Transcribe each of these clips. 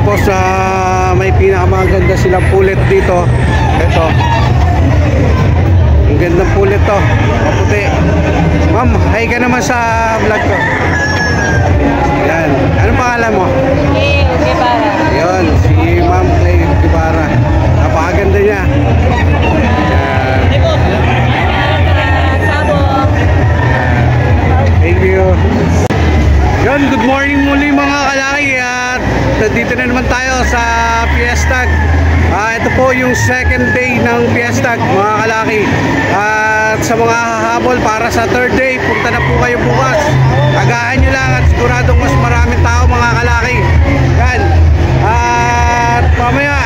Tapos may pinakamaganda silang pulit dito. Ito. Ang gandang pulit to. Maputi. Ma'am, hi ka naman sa vlog ko. Yan. Anong pangalan mo? Clay Guevara. Yun, si Ma'am Clay Guevara. Napakaganda niya. Yan. Sabong. Thank you. Yun, good morning muli mga kalaki. At dito na naman tayo sa Fiestag. Ito po yung second day ng Fiestag mga kalaki. At sa mga hahabol para sa third day, punta na po kayo bukas. Agahan nyo lang at siguradong mas maraming tao mga kalaki. Yan. At mamaya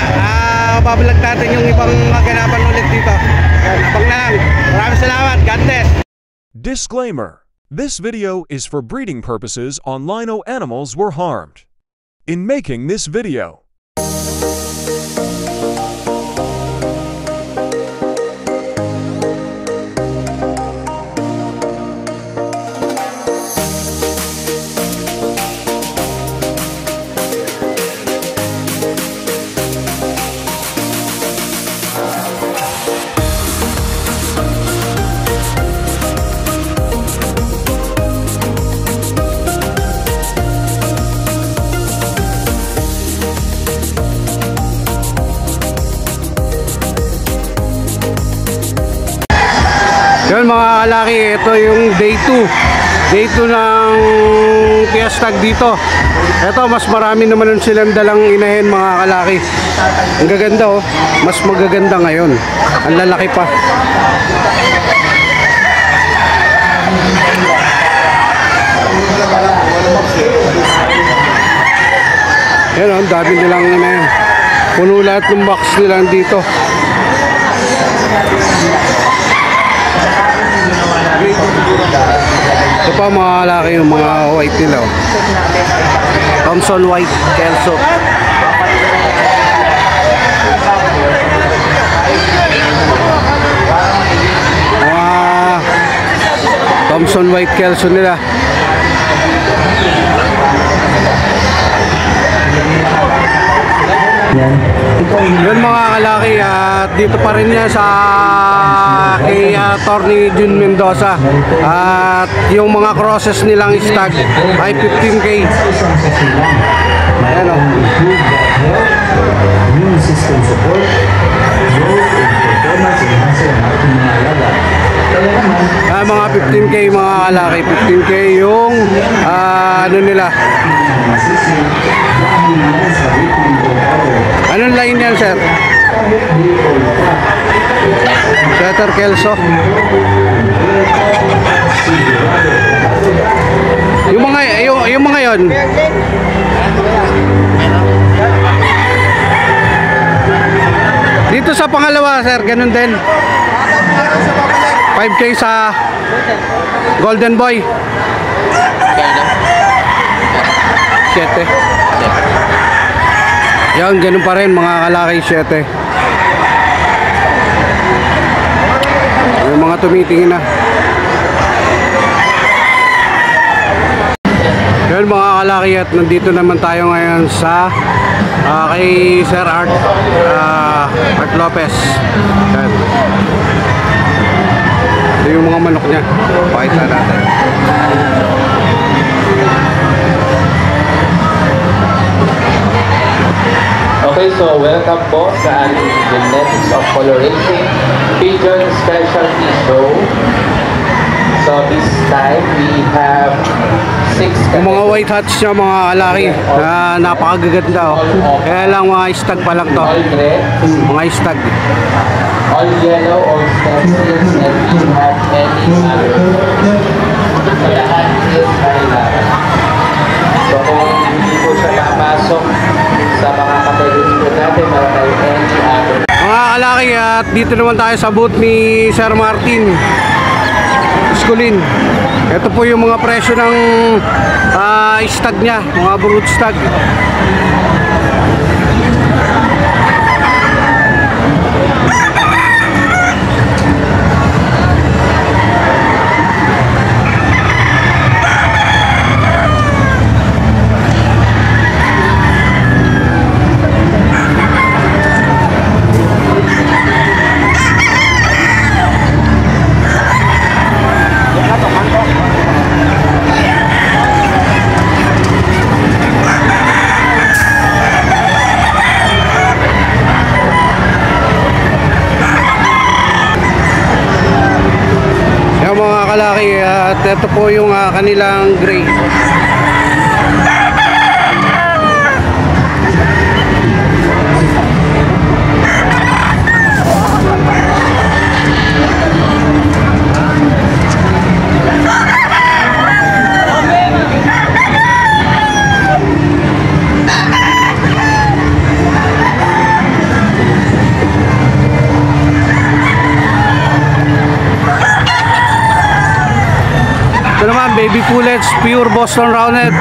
babalag natin yung ibang maganapan ulit dito. Yan, abang na lang. Maraming salamat. God bless. Disclaimer. This video is for breeding purposes on lino animals were harmed. In making this video, yun mga kalaki, ito yung day 2. Day 2 ng Fiestag dito. Ito, mas marami naman silang dalang inahin mga kalaki. Ang gaganda oh. Mas magaganda ngayon. Ang lalaki pa. Yan oh, ang dami nilang inahin. Puno lahat ng box nilang dito. Ito pa mga kalaki yung mga white nila oh. Thompson White Kelso. Mga Thompson White Kelso nila. Yun mga kalaki, at dito pa rin yan sa kay Attorney Jun Mendoza. At yung mga crosses nilang stag ay 15K. Ayan o. Immune system support, growth and performance enhancer ng ating mga alaga. Kaya naman, Mga 15K mga kalaki, 15K yung ano nila. Anong line yan sir? Setter Kelso. Yung mga yon. Dito sa pangalawa sir, ganun din. 5K sa Golden Boy. 7. Yan, ganun pa rin mga kalaki, 7. Yung mga tumitingin na. Yan mga kalaki, at nandito naman tayo ngayon sa kay Sir Art Lopez. Yan. Ito yung mga manok niya. Pakita natin. Okay, so welcome po sa ating Genetics of Coloration Pigeon Specialty Show. So this time we have 6 Yung mga white hats niya mga kalaki na napakagaganda oh. Kaya lang mga stag pa lang to. all red, Mga stag. all yellow, all stencils, and we have any other. So lahat is kailangan. So kung hindi po siya nakapasok sa mga categories po natin, meron tayo any other. Mga kalaki, at dito naman tayo sa booth ni Sir Martin Skulin. Ito po yung mga presyo ng stag niya, mga brood stag. ito po yung kanilang gray. Ito naman, baby pullets, pure Boston Roundhead.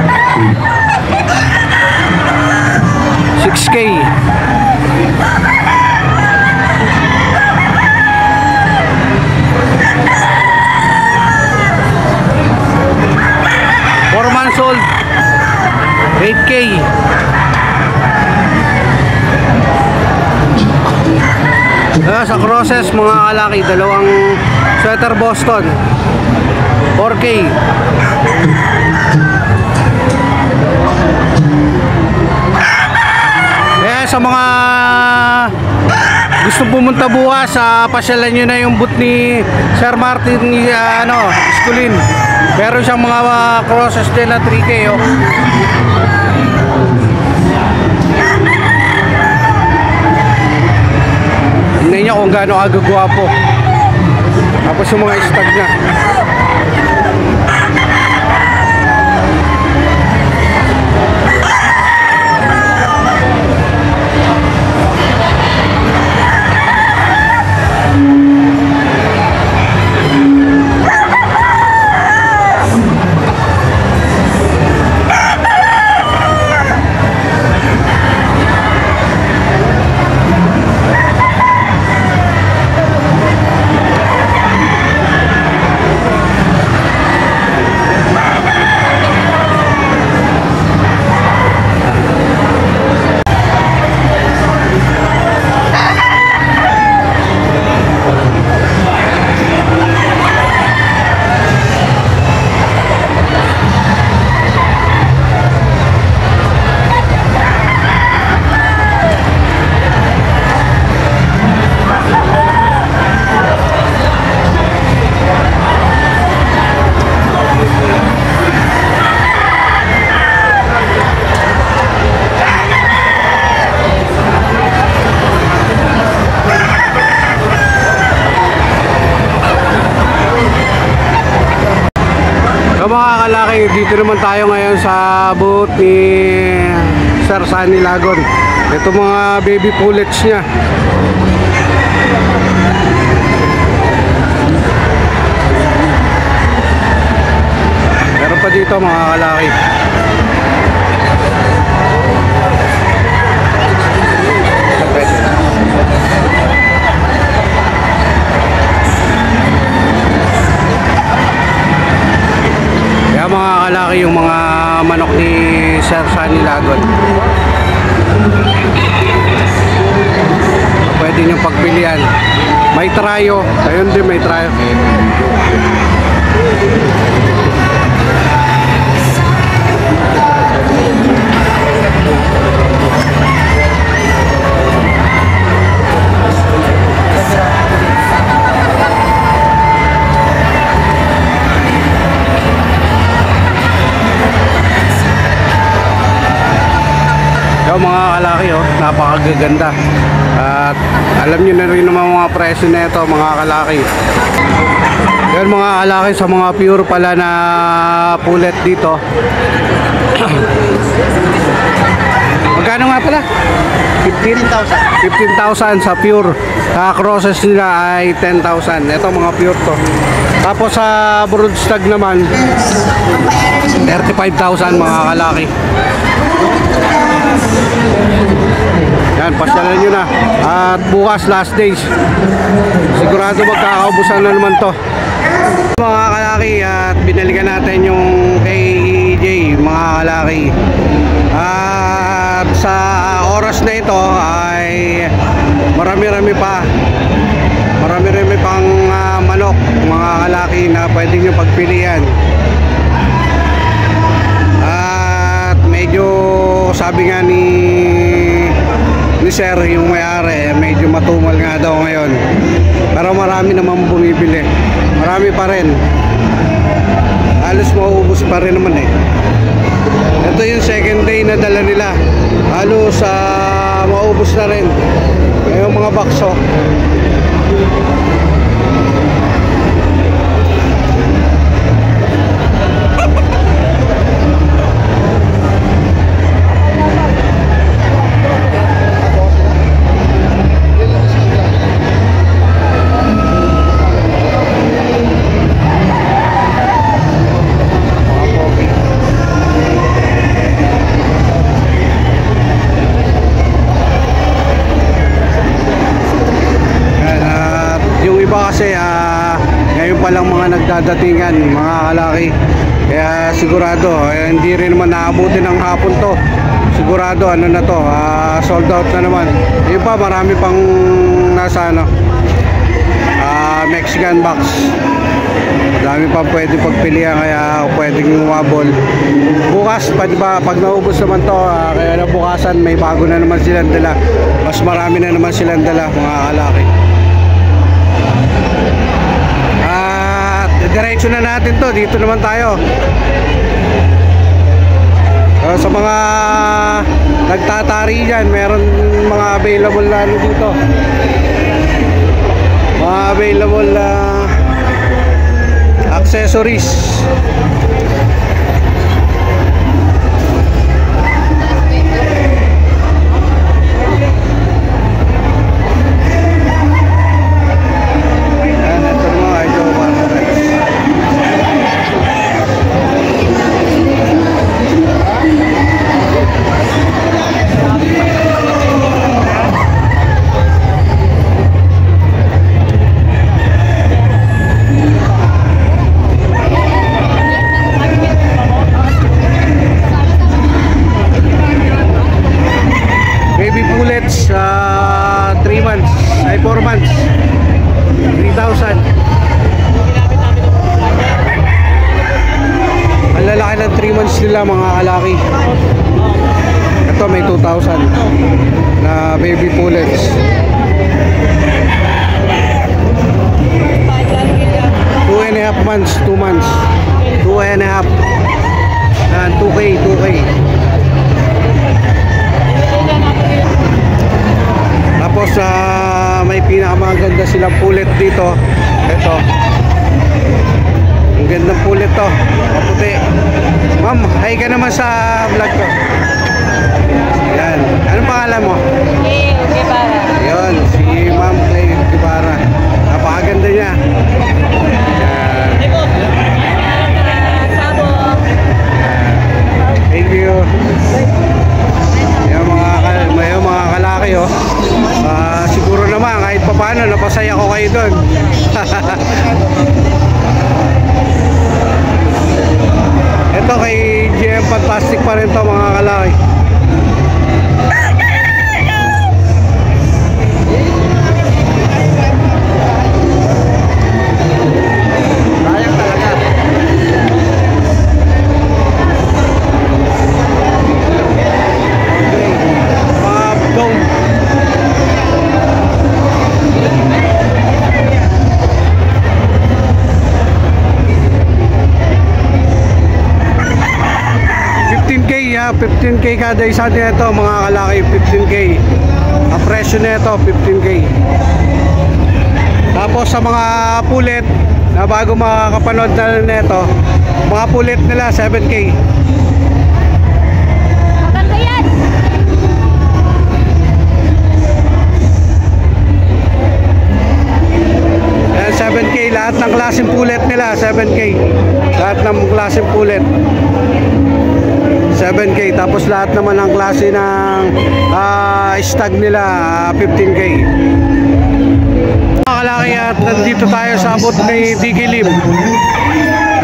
6K. Four months old, 8K. Sa crosses, mga kalaki, dalawang sweater Boston, 4K. Sa mga gusto pumunta bukas, pasyalan nyo na yung booth ni Sir Martin Sculin. Meron siyang mga crosses din na 3K. Tingnan nyo kung gaano agagwapo. Tapos yung mga stag na. Mga kalaki, dito naman tayo ngayon sa booth ni Sir Sunny Lagon. Ito mga baby pullets niya. Meron pa dito mga kalaki. Mga kalaki yung mga manok ni Sir Sunny Lagon. Pwede nyo pagpilian. May trayo. Ayun din, may trayo. Mga kalaki, napakagaganda. At alam nyo na rin naman mga presyo na ito mga kalaki. Yan mga kalaki, sa mga pure pala na pullet dito. Magkano nga pala? 15,000 sa pure. Crosses nila ay 10,000. Ito mga pure to. Tapos sa broodstag naman 35,000 mga kalaki. Yan, pasyalan nyo na. At bukas last days, sigurado magkakaubusan na naman to mga kalaki. At binalikan natin yung KJ mga kalaki. At sa oras na ito ay marami-rami pang manok mga kalaki na pwede nyo pagpilian. At medyo sabi nga ni Sir yung may-ari, medyo matumal nga daw ngayon, pero marami naman bumibili, marami pa rin. halos mauubos pa rin naman eh. Ito yung second day na dala nila, halos mauubos na rin yung mga bakso. Kasi ngayon pa lang mga nagdadatingan, mga kalaki, kaya sigurado hindi rin naman naabutin ng hapon to. Sigurado ano na to, sold out na naman. Yung pa marami pang nasa Mexican box, dami pa pwede pagpilihan, kaya pwedeng umabol bukas pa, diba? Pag naubos naman to, kaya na bukasan may bago na naman silang dala, mas marami na naman silang dala, mga kalaki. Diretso na natin to, dito naman tayo. Sa mga nagtatari dyan, meron mga available na dito, mga available accessories. Baby pullets, 3 months, ay 4 months, 3,000. Ang lalaki ng 3 months nila, mga kalaki. Ito may 2,000 na baby pullets. 2.5 months, 2 months, 2.5, 2K. Tapos may pinakamaganda silang pullet dito. Ito, ang gandang pullet to, kaputi. Ma'am, hi ka naman sa vlog ko. Yan, anong pangalan mo? Clay Guevara. Yun, si Ma'am Clay Guevara. Napakaganda niya. Yan. Thank you. Yan mga kalaki oh. Siguro naman kahit pa paano napasaya ko kayo doon. Ito kay GM Fantastic pa rin to, mga kalaki. Sayang talaga. Dome. $15K kada isa nito, mga kalaki. 15K ang presyo nito, 15K. Tapos sa mga pulet na bago makakapanood na nito, mga pulet nila 7K. Maganda yan. Ayan, 7K lahat ng klaseng pulet nila, 7K lahat ng klaseng pulet, 7K. Tapos lahat naman ng klase ng stag nila, 15K. Mga kalaki, at nandito tayo sa abot ni Dicky Lim.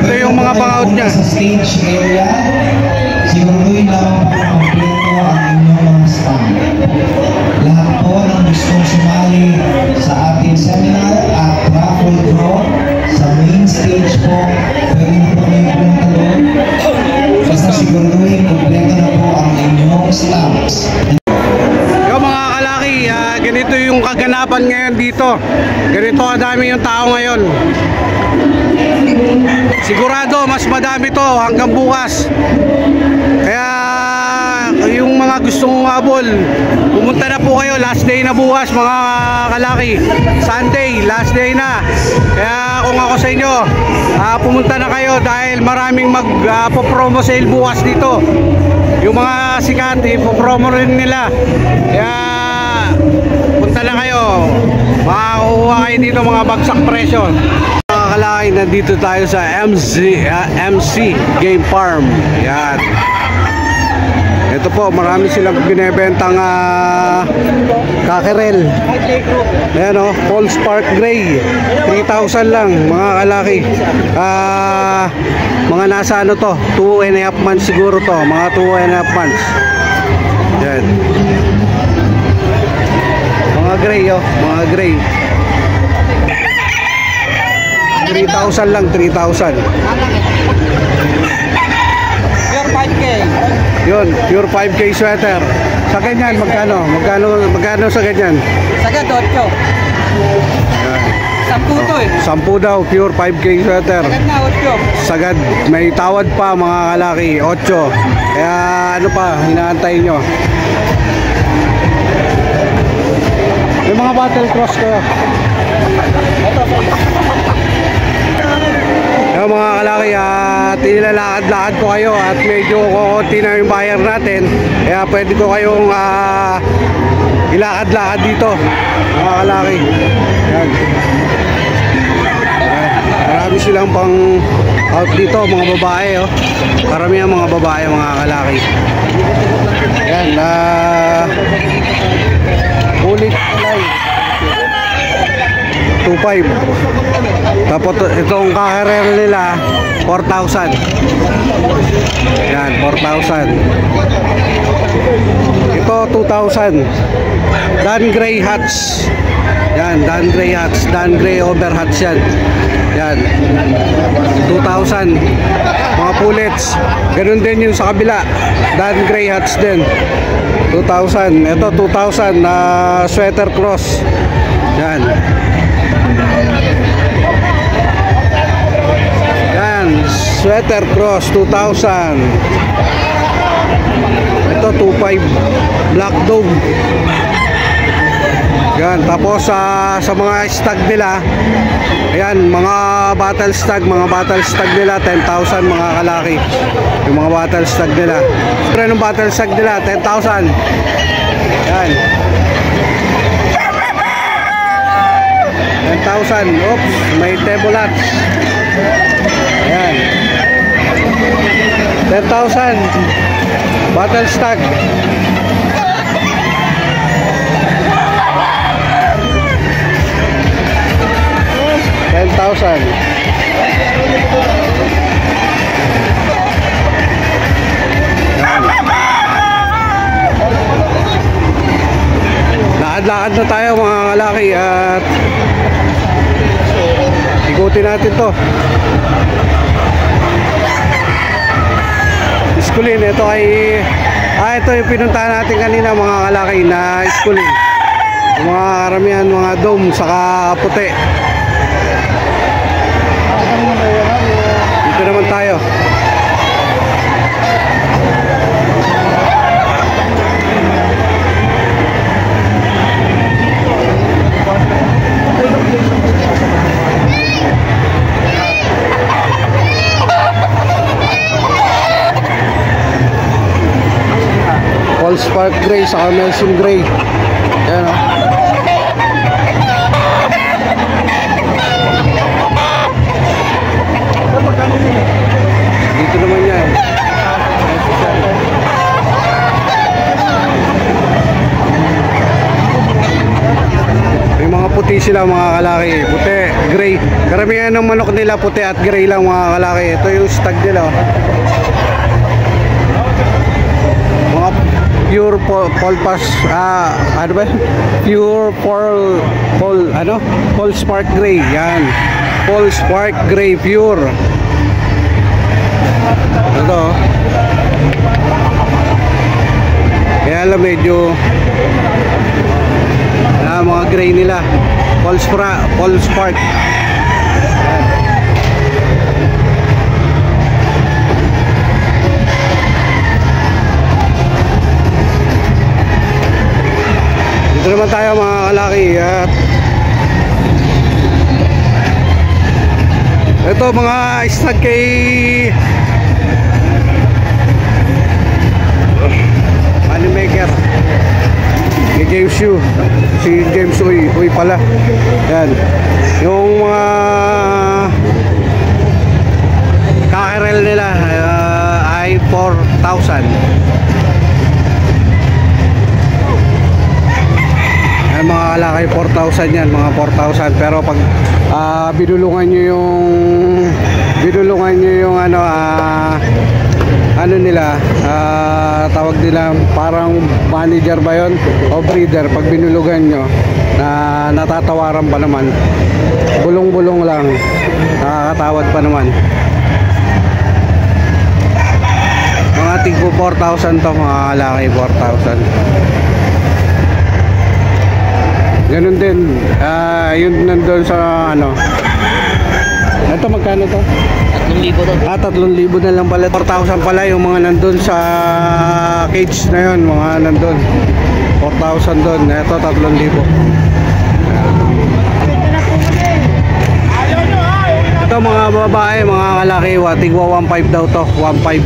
Ito yung mga pangout niya. Sa stage area, siguraduhin lamang po kompleto ang inyong mga stand. Lahat po ng gustong sumali sa ating seminar at raffle draw sa main stage po, pwede na po kayo pumunta doon. Basta siguraduhin kompleto na po ang inyong stamps. Yung mga kalaki, ganito yung kaganapan ngayon dito. Ganito kadami yung tao ngayon. sigurado mas madami to hanggang bukas. Kaya yung mga gustong umabol, pumunta na po kayo. Last day na bukas mga kalaki, Sunday, last day na. Kaya kung ako sa inyo, pumunta na kayo dahil maraming magpo-promo sale bukas dito. Yung mga sikat, ipo-promo rin nila. Kaya punta na kayo, makakuha kayo dito mga bagsak presyo. Mga kalaki, nandito tayo sa MC Game Farm. Yan. Ito po, marami silang binebentang kakerel. Ayan o, Paul Spark Gray, 3,000 lang mga kalaki. Mga nasa ano to, 2.5 months siguro to, mga 2.5 months. Yan. Mga gray o, mga gray. 3,000 lang, 3,000. Pure 5K. Yun, pure 5K sweater. Sa ganyan, magkano sa ganyan? Sagad 8. Yan. 10 to eh. 10 daw, pure 5K sweater. Sagad na 8. Sagad, may tawad pa mga kalaki, 8. Kaya ano pa, hinaantay nyo. May mga battle cross kayo. Yung mga kalaki, tilalakad-lakad ko kayo at medyo kukunti na yung buyer natin. Kaya pwede ko kayong ilakad-lakad dito mga kalaki. Yan. Marami silang pang out dito mga babae oh. Karamihan mga babae mga kalaki. Yan, ulit alay 2.5. Tapos itong kakerel nila 4,000. Yan, 4,000. Ito 2,000. Dan Gray hats. Yan, Dan Gray hats, Dan Gray over hats yan. Yan, 2,000. Mga pullets. Ganun din yung sa kabila, Dan Gray hats din, 2,000. Ito 2,000 na sweater cross. Yan. Yan, sweater cross 2,000. Ito 2,500 Black Dog. Yan, tapos sa mga stag nila, ayan, mga battle stag nila 10,000 mga kalaki. Yung mga battle stag nila. Pero ng battle stag nila 10,000. Yan. 10,000. Oops, may tebolat. Ayan. 10,000. Battle stag. $10,000. Lakad-lakad na tayo mga kalaki at ikutin natin to. Iskulin, ito ay ito yung pinuntahan natin kanina mga kalaki na iskulin. Mga karamihan mga dome saka puti. Dito naman tayo. Paul Spark Gray saka Melson Gray. Ayan o. Dito naman yan. May mga puti sila mga kalaki. Puti, gray. Karamihan ng manok nila puti at gray lang mga kalaki. Ito yung stag nila. Mga pure Paul ano ba? Pure Paul Spark Gray. Yan. Paul Spark Gray pure. Ito. Kaya lang medyo mga gray nila. Paul Spark. naman tayo mga kalaki. At ito mga stag kay Moneymaker, kay James Yu, si James Uy pala. Yan yung mga kakerel nila, ay 4,000. Yan mga kalaki, 4,000 yan, mga 4,000. Pero pag binulungan nyo yung ano nila, tawag nila parang manager ba yun o breeder, pag binulugan nyo na natatawaran pa naman, bulong-bulong lang, nakakatawad pa naman. Mga tigpo 4,000 to mga kalaki, 4,000. Ganun din, yun nandun sa ano. Ito magkano to? 3,000 to. 3,000 na lang pala. 4,000 pala yung mga nandun sa cage na yun, mga nandun 4,000 doon. Ito 3,000. Ito mga babae, mga kalaki, tigwa 1,500 daw to, 1,500.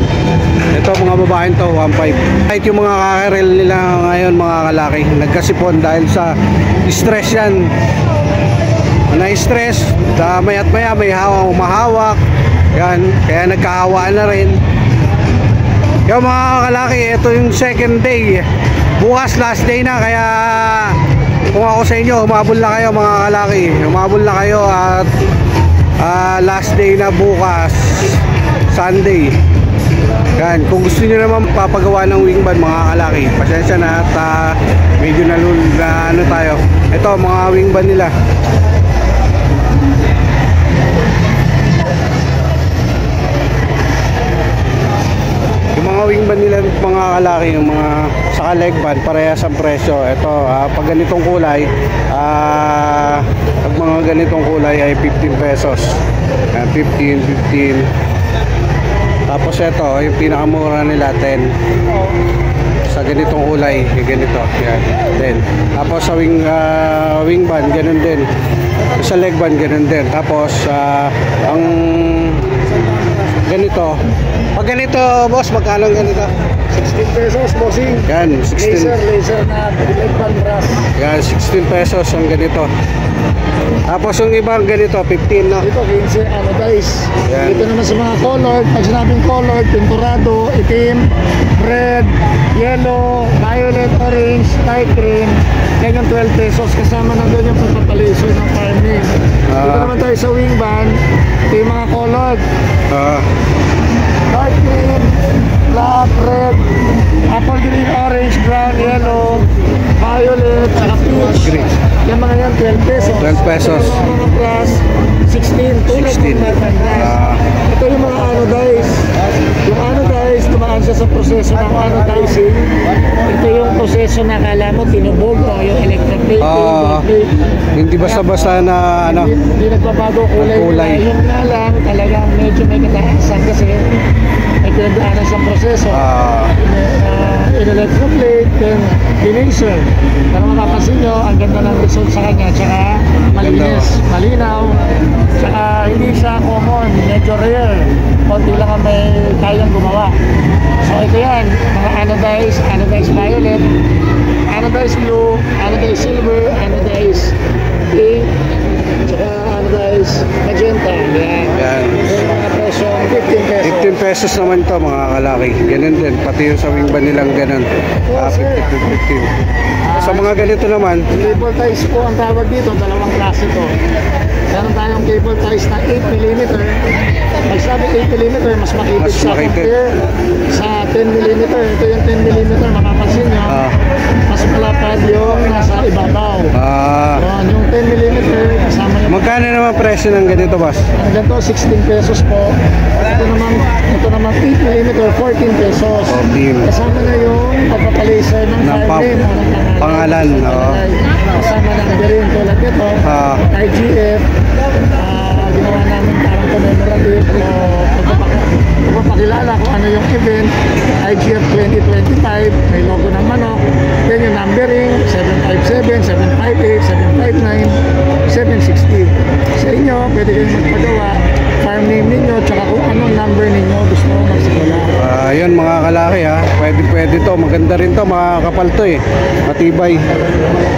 Ito mga babae to, 1,500. Kahit yung mga kakerel nila ngayon mga kalaki, nagkasipon dahil sa stress yan. Na-stress, mayat maya may humahawak. Yan, kaya nagkahawaan na rin. Yung mga kalaki, ito yung second day. Bukas last day na, kaya kung ako sa inyo, humabol na kayo mga kalaki. Humabol na kayo at last day na bukas, Sunday. Yan, kung gusto niyo naman papagawa ng wing ban mga kalaki, pasensya na at medyo na ano tayo. Ito mga wing ban nila. Yung mga wing ban nila mga kalaki, yung mga saka leg band, parehas ang presyo. Ito, pag ganitong kulay, pag mga ganitong kulay ay 15 pesos. 15. Tapos ito, yung pinakamura nila 10. Sa ganitong kulay, yung ganito, yan, 10. Tapos sa wing band, ganun din. Sa leg band, ganun din. Tapos ang ganito, pag ganito boss, magkano ganito? 16 pesos, bossing. Yan, 16. Laser na leg band brass. Yan, 16 pesos ang ganito. Tapos yung ibang ganito, 15 no? Dito, 15, guys. Yan. Dito naman sa mga colored. Pag sinabing colored, pinturado, itim, red, yellow, violet, orange, light green. Yan yung 12 pesos. Kasama na doon yung pagpapalisyo ng farming. Dito naman tayo sa wing band. Ito yung mga colored. Dark green, black, red, apple green, orange, brown, yellow, violet, saka peach. Yan mga yan, 12 pesos. 12 pesos. Ito yung mga plus, 16. Tulad 16. ng metal brass. Ito yung mga anodize. Yung anodize, tumaan siya sa proseso ng anodizing. Ito yung proseso na akala mo tinubog o yung electroplating. Hindi basta-basta na ano. Hindi nagbabago kulay. Kulay. Yung nga lang, talagang medyo may kataasan kasi may pinagdaanan sa proseso. In-electroplate, then dinaser. Pero mapapansin nyo, ang ganda ng result sa kanya. Tsaka malinis, malinaw. Tsaka hindi siya common, medyo rare. Konti lang ang may kayang gumawa. So ito yan, mga anodized violet, anodized blue, anodized silver, anodized pink, tsaka anodized magenta. Yan. Yung mga presyo, 15 pesos. 15 pesos naman to mga kalaki. Ganun din, pati yung sa wing ban nilang ganun. 15. Sa mga ganito naman, Cable ties po ang tawag dito, dalawang klase to. Meron tayong cable ties na 8mm. Pag sabi 8mm, mas makitid Mas siya makitid. compare sa 10mm. Ito yung 10mm, mapapansin nyo, mas malapad yung nasa ibabaw. Yun, yung 10mm, kasama yung magkano naman presyo ng ganito boss? ang ganito, 16 pesos po. Ito naman 8mm, 14 pesos. 14. Kasama na yung pagpapalaser ng Na farming. pangalan, oo. Kasama ng birin tulad nito. IGF. Ginawa namin parang commemorative o pagpapakilala kung ano yung event. IGF 2025, may logo ng manok. Then yung numbering, 757, maganda rin to, makakapal to eh. Matibay.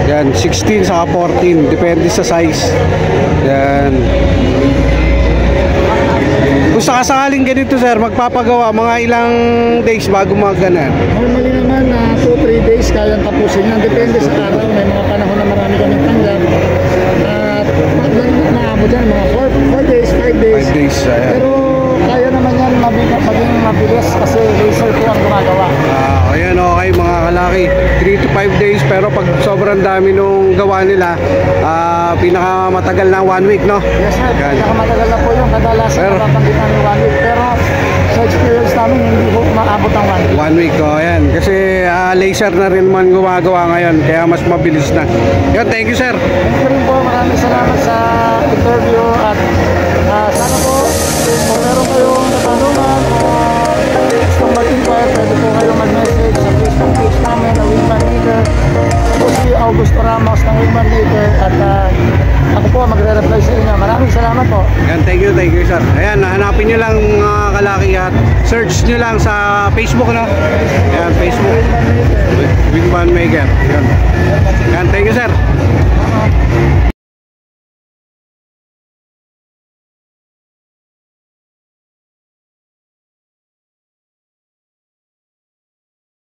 Yan, 16 saka 14, depende sa size. Yan. Kung sakasakaling ganito sir, magpapagawa mga ilang days bago maganan? Normally naman, 2-3 days kayang tapusin yan. Depende sa araw. May mga panahon na marami kaming tanggap. At maabot yan, mga 4 days, 5 days. 5 days, ayan. Pero kaya naman yan maging mabilis kasi laser po ang gumagawa. Ayan, okay mga kalaki, 3 to 5 days, pero pag sobrang dami nung gawa nila, pinakamatagal na 1 week, no? Yes sir, Yan. pinakamatagal na po yung kadalasan Pero- na nabanggit namin 1 week. Pero sa experience namin, hindi po maabot ang 1 week. 1 week, ayan. Kasi laser na rin man gumagawa ngayon, kaya mas mabilis na. Yun, thank you sir. Thank you rin po, maraming salamat sa interview at sana po kung meron kayong natanungan o gustong mag-inquire, pwede po kayong mag-message sa Facebook page namin na Wingman Maker. Ako si Augusto Ramos ng Wingman Maker at ako po magre-reply sa inyo. Maraming salamat po. Yan, thank you sir. Ayan, hanapin nyo lang mga kalaki at search nyo lang sa Facebook, no? Ayan, Facebook. Wingman Maker. Yan. Yan, thank you sir.